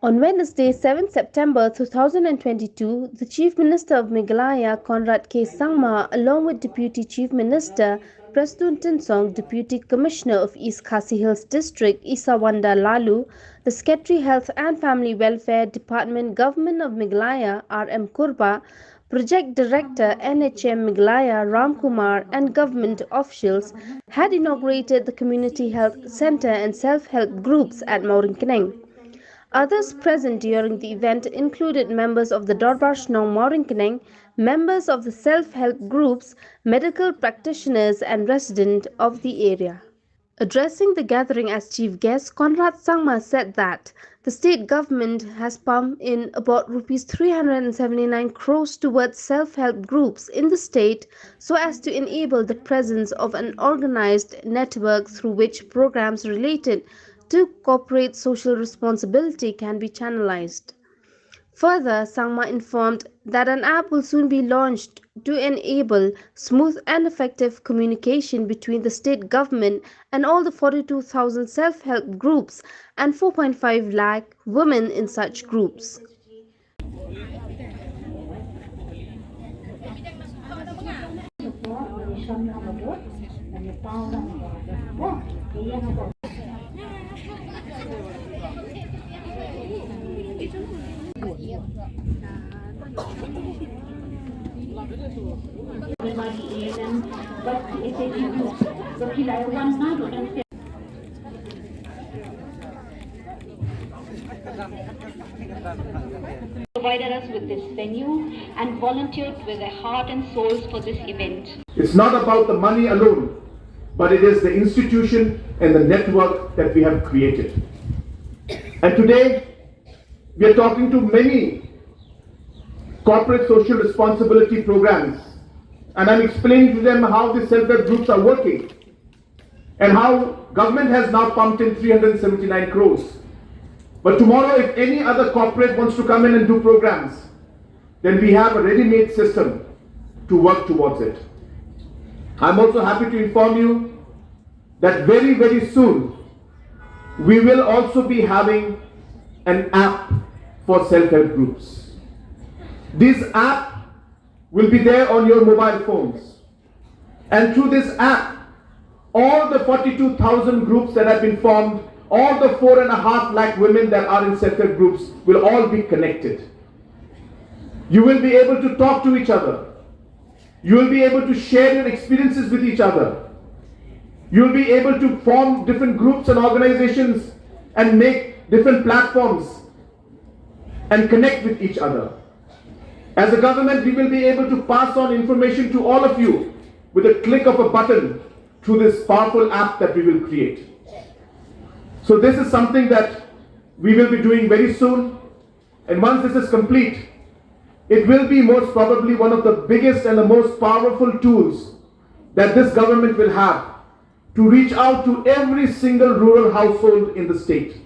On Wednesday, 7 September 2022, the Chief Minister of Meghalaya, Conrad Sangma, along with Deputy Chief Minister Prestone Tynsong, Deputy Commissioner of East Khasi Hills District, Isawanda Laloo, the Secretary Health and Family Welfare Department, Government of Meghalaya, M Kurbah, Project Director NHM Meghalaya Kumar, and government officials had inaugurated the Community Health Centre and self-help groups at Mawryngkneng. Others present during the event included members of the Dorbar Shnong Mawryngkneng, members of the self-help groups, medical practitioners and residents of the area. Addressing the gathering as chief guest, Conrad Sangma said that the state government has pumped in about Rs 379 crores towards self-help groups in the state so as to enable the presence of an organized network through which programs related to corporate social responsibility can be channelized. Further, Sangma informed that an app will soon be launched to enable smooth and effective communication between the state government and all the 42,000 self-help groups and 4.5 lakh women in such groups. Provided us with this venue and volunteered with their heart and souls for this event. It's not about the money alone, but it is the institution and the network that we have created. And today, we are talking to many corporate social responsibility programs, and I'm explaining to them how the self-help groups are working and how government has now pumped in 379 crores. But tomorrow, if any other corporate wants to come in and do programs, then we have a ready-made system to work towards it. I'm also happy to inform you that very, very soon, we will also be having an app for self-help groups. This app will be there on your mobile phones. And through this app, all the 42,000 groups that have been formed, all the 4.5 lakh women that are in self-help groups will all be connected. You will be able to talk to each other. You will be able to share your experiences with each other. You will be able to form different groups and organizations and make different platforms and connect with each other. As a government, we will be able to pass on information to all of you with a click of a button through this powerful app that we will create. So this is something that we will be doing very soon, and once this is complete, it will be most probably one of the biggest and the most powerful tools that this government will have to reach out to every single rural household in the state.